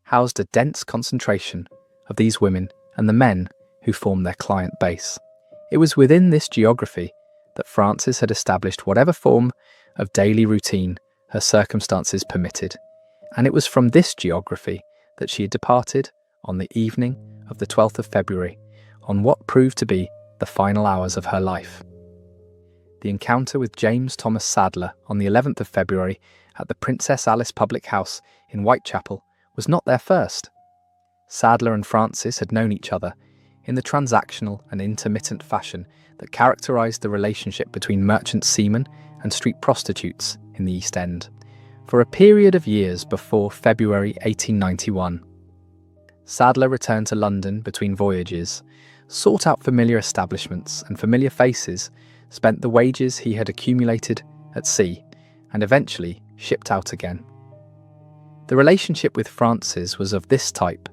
housed a dense concentration of these women and the men who formed their client base. It was within this geography that Frances had established whatever form of daily routine her circumstances permitted, and it was from this geography that she had departed on the evening of the 12th of February, on what proved to be the final hours of her life. The encounter with James Thomas Sadler on the 11th of February at the Princess Alice Public House in Whitechapel was not their first. Sadler and Frances had known each other in the transactional and intermittent fashion that characterised the relationship between merchant seamen and street prostitutes in the East End, for a period of years before February 1891. Sadler returned to London between voyages, sought out familiar establishments and familiar faces, spent the wages he had accumulated at sea, and eventually shipped out again. The relationship with Frances was of this type.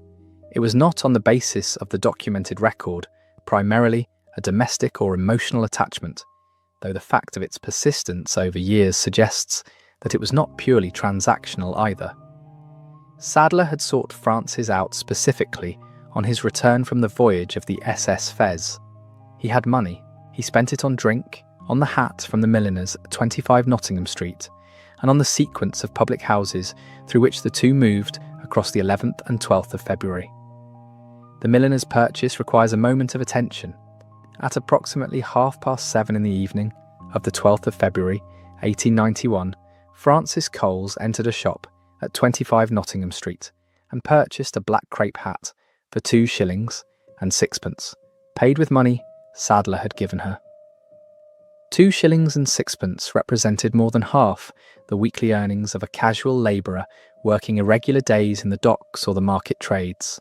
It was not on the basis of the documented record, primarily a domestic or emotional attachment, though the fact of its persistence over years suggests that it was not purely transactional either. Sadler had sought Frances out specifically on his return from the voyage of the SS Fez. He had money. He spent it on drink, on the hat from the milliners at 25 Nottingham Street, and on the sequence of public houses through which the two moved across the 11th and 12th of February. The milliner's purchase requires a moment of attention. At approximately 7:30 in the evening of the 12th of February, 1891, Frances Coles entered a shop at 25 Nottingham Street and purchased a black crepe hat for 2s and 6p, paid with money Sadler had given her. 2s and 6p represented more than half the weekly earnings of a casual labourer working irregular days in the docks or the market trades.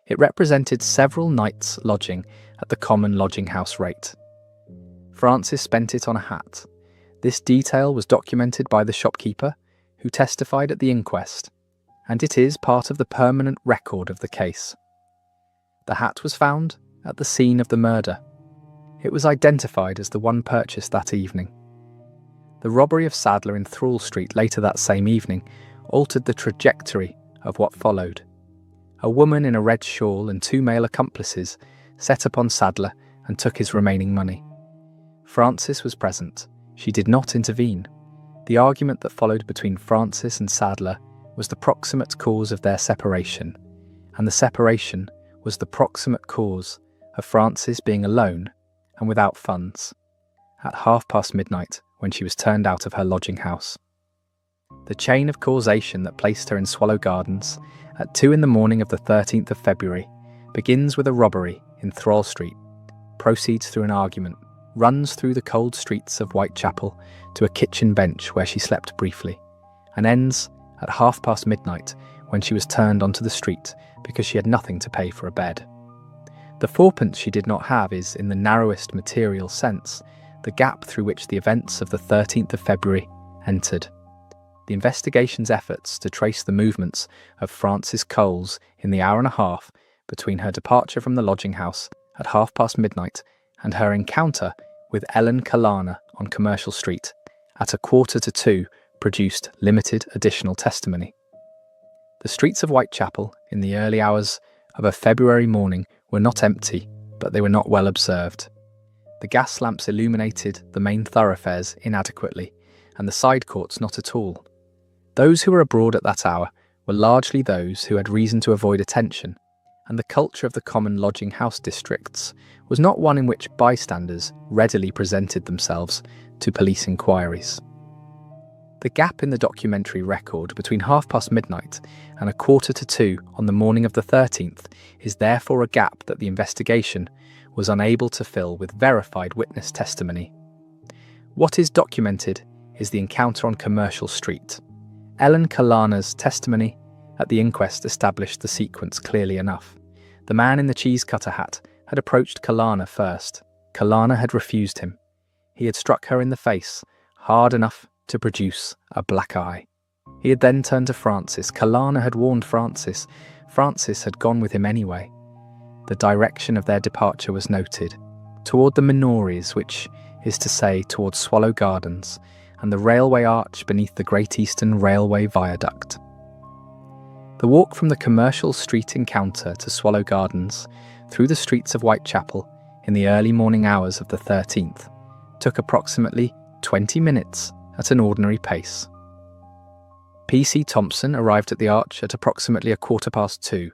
It represented several nights' lodging at the common lodging house rate. Frances spent it on a hat. This detail was documented by the shopkeeper, who testified at the inquest, and it is part of the permanent record of the case. The hat was found at the scene of the murder. It was identified as the one purchased that evening. The robbery of Sadler in Thrall Street later that same evening altered the trajectory of what followed. A woman in a red shawl and 2 male accomplices set upon Sadler and took his remaining money. Frances was present. She did not intervene. The argument that followed between Frances and Sadler was the proximate cause of their separation, and the separation was the proximate cause of Frances being alone and without funds at midnight when she was turned out of her lodging house. The chain of causation that placed her in Swallow Gardens at 2 in the morning of the 13th of February begins with a robbery in Thrall Street, proceeds through an argument, runs through the cold streets of Whitechapel to a kitchen bench where she slept briefly, and ends at midnight when she was turned onto the street because she had nothing to pay for a bed. The 4p she did not have is, in the narrowest material sense, the gap through which the events of the 13th of February entered. The investigation's efforts to trace the movements of Frances Coles in the hour and a half between her departure from the lodging house at midnight and her encounter with Ellen Kalana on Commercial Street at 1:45 produced limited additional testimony. The streets of Whitechapel in the early hours of a February morning were not empty, but they were not well observed. The gas lamps illuminated the main thoroughfares inadequately, and the side courts not at all. Those who were abroad at that hour were largely those who had reason to avoid attention, and the culture of the common lodging house districts was not one in which bystanders readily presented themselves to police inquiries. The gap in the documentary record between midnight and 1:45 on the morning of the 13th is therefore a gap that the investigation was unable to fill with verified witness testimony. What is documented is the encounter on Commercial Street. Ellen Kalana's testimony at the inquest established the sequence clearly enough. The man in the cheese cutter hat had approached Kalana first. Kalana had refused him. He had struck her in the face, hard enough to produce a black eye. He had then turned to Francis. Kalana had warned Francis. Francis had gone with him anyway. The direction of their departure was noted, toward the Minories, which is to say towards Swallow Gardens, and the railway arch beneath the Great Eastern Railway Viaduct. The walk from the Commercial Street encounter to Swallow Gardens, through the streets of Whitechapel, in the early morning hours of the 13th, took approximately 20 minutes at an ordinary pace. P.C. Thompson arrived at the arch at approximately 2:15.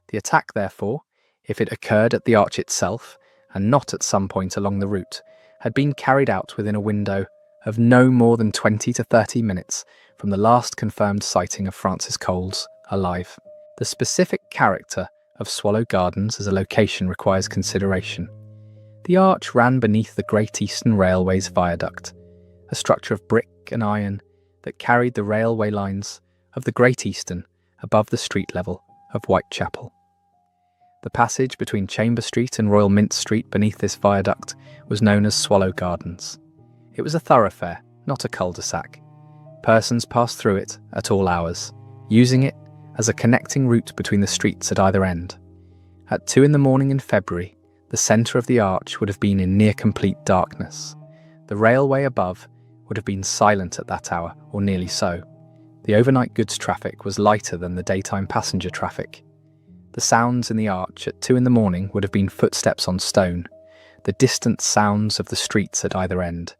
The attack, therefore, if it occurred at the arch itself, and not at some point along the route, had been carried out within a window of no more than 20 to 30 minutes from the last confirmed sighting of Francis Coles alive. The specific character of Swallow Gardens as a location requires consideration. The arch ran beneath the Great Eastern Railway's viaduct, a structure of brick and iron that carried the railway lines of the Great Eastern above the street level of Whitechapel. The passage between Chamber Street and Royal Mint Street beneath this viaduct was known as Swallow Gardens. It was a thoroughfare, not a cul-de-sac. Persons passed through it at all hours, using it as a connecting route between the streets at either end. At 2 a.m. in February, the centre of the arch would have been in near complete darkness. The railway above would have been silent at that hour, or nearly so. The overnight goods traffic was lighter than the daytime passenger traffic. The sounds in the arch at 2 a.m. would have been footsteps on stone, the distant sounds of the streets at either end,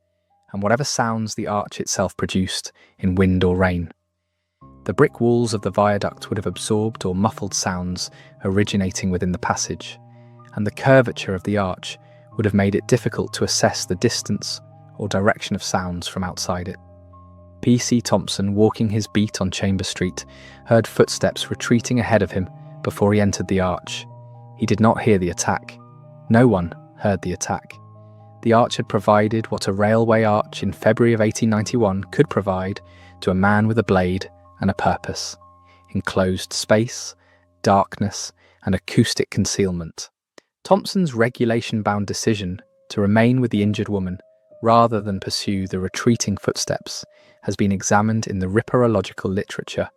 and whatever sounds the arch itself produced in wind or rain. The brick walls of the viaduct would have absorbed or muffled sounds originating within the passage, and the curvature of the arch would have made it difficult to assess the distance or direction of sounds from outside it. P.C. Thompson, walking his beat on Chamber Street, heard footsteps retreating ahead of him before he entered the arch. He did not hear the attack. No one heard the attack. The arch had provided what a railway arch in February of 1891 could provide to a man with a blade and a purpose: enclosed space, darkness, and acoustic concealment. Thompson's regulation-bound decision to remain with the injured woman rather than pursue the retreating footsteps has been examined in the ripperological literature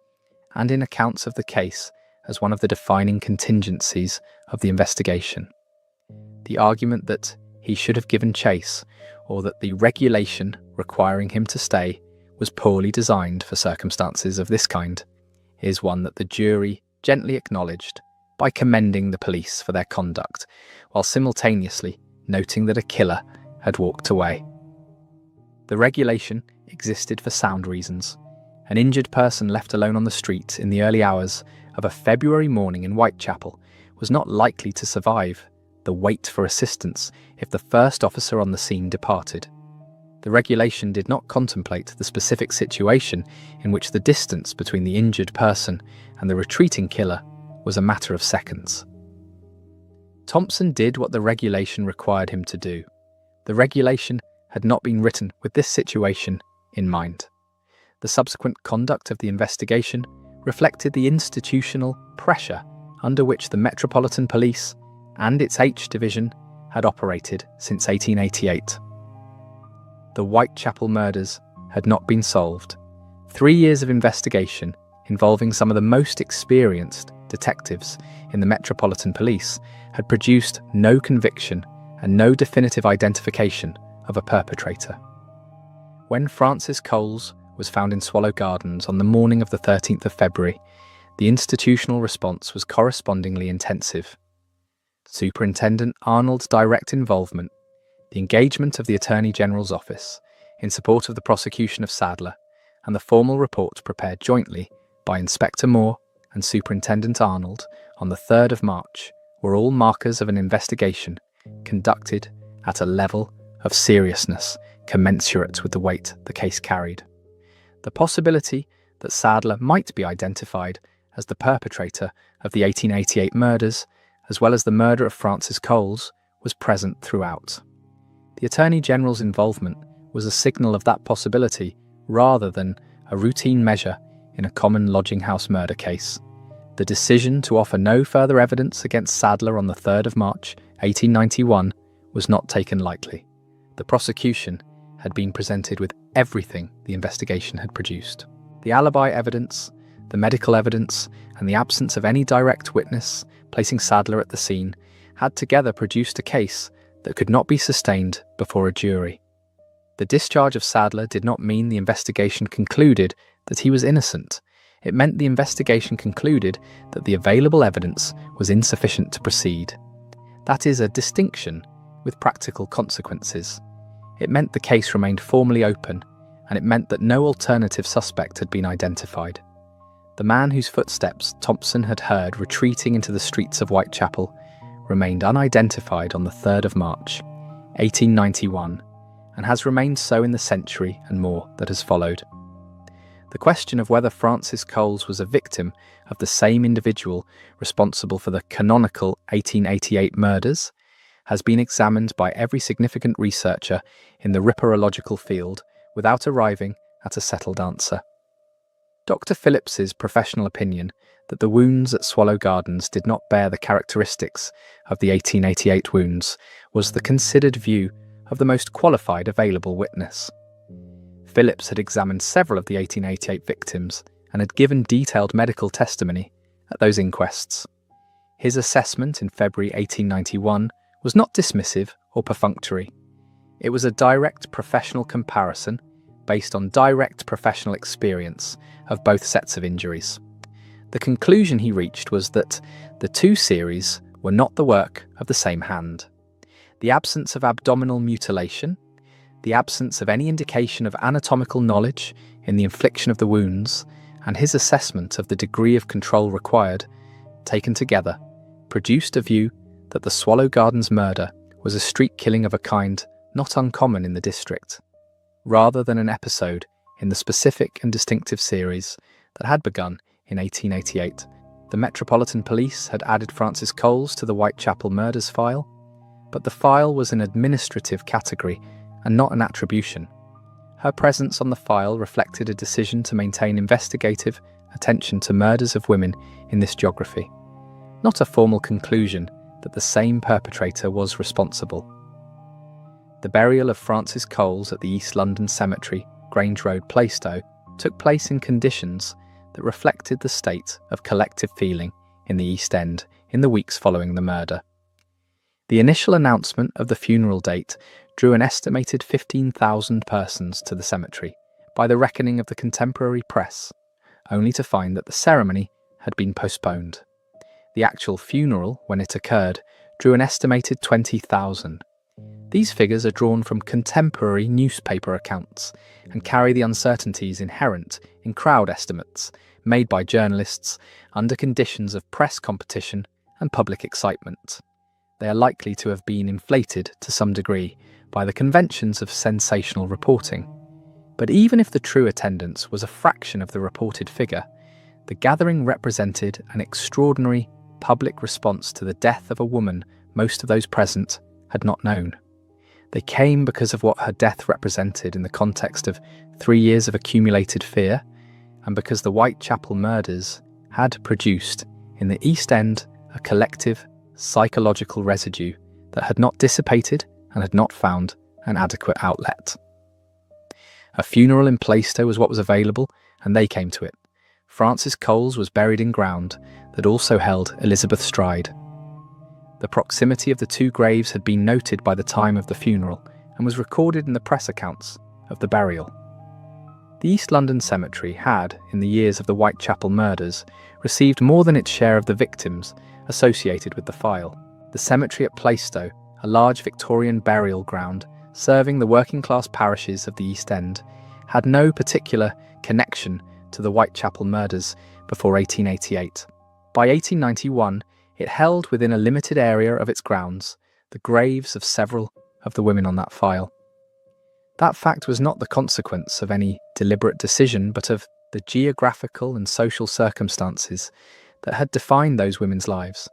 and in accounts of the case as one of the defining contingencies of the investigation. The argument that he should have given chase, or that the regulation requiring him to stay was poorly designed for circumstances of this kind, is one that the jury gently acknowledged by commending the police for their conduct, while simultaneously noting that a killer had walked away. The regulation existed for sound reasons. An injured person left alone on the street in the early hours of a February morning in Whitechapel was not likely to survive the wait for assistance if the first officer on the scene departed. The regulation did not contemplate the specific situation in which the distance between the injured person and the retreating killer was a matter of seconds. Thompson did what the regulation required him to do. The regulation had not been written with this situation in mind. The subsequent conduct of the investigation reflected the institutional pressure under which the Metropolitan Police and its H Division had operated since 1888. The Whitechapel murders had not been solved. 3 years of investigation involving some of the most experienced detectives in the Metropolitan Police had produced no conviction and no definitive identification of a perpetrator. When Francis Coles was found in Swallow Gardens on the morning of the 13th of February, the institutional response was correspondingly intensive. Superintendent Arnold's direct involvement, the engagement of the Attorney General's office in support of the prosecution of Sadler, and the formal report prepared jointly by Inspector Moore and Superintendent Arnold on the 3rd of March were all markers of an investigation conducted at a level of seriousness commensurate with the weight the case carried. The possibility that Sadler might be identified as the perpetrator of the 1888 murders, as well as the murder of Francis Coles, was present throughout. The Attorney General's involvement was a signal of that possibility rather than a routine measure in a common lodging house murder case. The decision to offer no further evidence against Sadler on the 3rd of March, 1891, was not taken lightly. The prosecution had been presented with everything the investigation had produced. The alibi evidence, the medical evidence, and the absence of any direct witness placing Sadler at the scene had together produced a case that could not be sustained before a jury. The discharge of Sadler did not mean the investigation concluded that he was innocent. It meant the investigation concluded that the available evidence was insufficient to proceed. That is a distinction with practical consequences. It meant the case remained formally open, and it meant that no alternative suspect had been identified. The man whose footsteps Thompson had heard retreating into the streets of Whitechapel remained unidentified on the 3rd of March, 1891, and has remained so in the century and more that has followed. The question of whether Francis Coles was a victim of the same individual responsible for the canonical 1888 murders has been examined by every significant researcher in the ripperological field without arriving at a settled answer. Dr. Phillips's professional opinion that the wounds at Swallow Gardens did not bear the characteristics of the 1888 wounds was the considered view of the most qualified available witness. Phillips had examined several of the 1888 victims and had given detailed medical testimony at those inquests. His assessment in February 1891 was not dismissive or perfunctory. It was a direct professional comparison based on direct professional experience of both sets of injuries. The conclusion he reached was that the two series were not the work of the same hand. The absence of abdominal mutilation, the absence of any indication of anatomical knowledge in the infliction of the wounds, and his assessment of the degree of control required, taken together, produced a view that the Swallow Gardens murder was a street killing of a kind not uncommon in the district, rather than an episode in the specific and distinctive series that had begun in 1888. The Metropolitan Police had added Francis Coles to the Whitechapel murders file, but the file was an administrative category and not an attribution. Her presence on the file reflected a decision to maintain investigative attention to murders of women in this geography, not a formal conclusion that the same perpetrator was responsible. The burial of Francis Coles at the East London Cemetery, Grange Road, Plaistow, took place in conditions that reflected the state of collective feeling in the East End in the weeks following the murder. The initial announcement of the funeral date drew an estimated 15,000 persons to the cemetery by the reckoning of the contemporary press, only to find that the ceremony had been postponed. The actual funeral, when it occurred, drew an estimated 20,000. These figures are drawn from contemporary newspaper accounts and carry the uncertainties inherent in crowd estimates made by journalists under conditions of press competition and public excitement. They are likely to have been inflated to some degree by the conventions of sensational reporting. But even if the true attendance was a fraction of the reported figure, the gathering represented an extraordinary public response to the death of a woman most of those present had not known. They came because of what her death represented in the context of 3 years of accumulated fear, and because the Whitechapel murders had produced in the East End a collective psychological residue that had not dissipated and had not found an adequate outlet. A funeral in Plaistow was what was available, and they came to it. Francis Coles was buried in ground that also held Elizabeth Stride. The proximity of the two graves had been noted by the time of the funeral and was recorded in the press accounts of the burial. The East London Cemetery had, in the years of the Whitechapel murders, received more than its share of the victims associated with the file. The cemetery at Plaistow, a large Victorian burial ground serving the working-class parishes of the East End, had no particular connection to the Whitechapel murders before 1888. By 1891, it held within a limited area of its grounds the graves of several of the women on that file. That fact was not the consequence of any deliberate decision, but of the geographical and social circumstances that had defined those women's lives.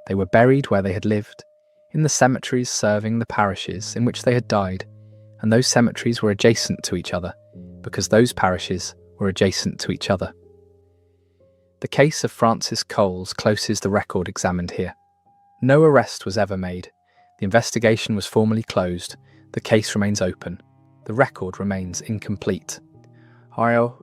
They were buried where they had lived, in the cemeteries serving the parishes in which they had died, and those cemeteries were adjacent to each other, because those parishes were adjacent to each other. The case of Frances Coles closes the record examined here. No arrest was ever made. The investigation was formally closed. The case remains open. The record remains incomplete. Alors,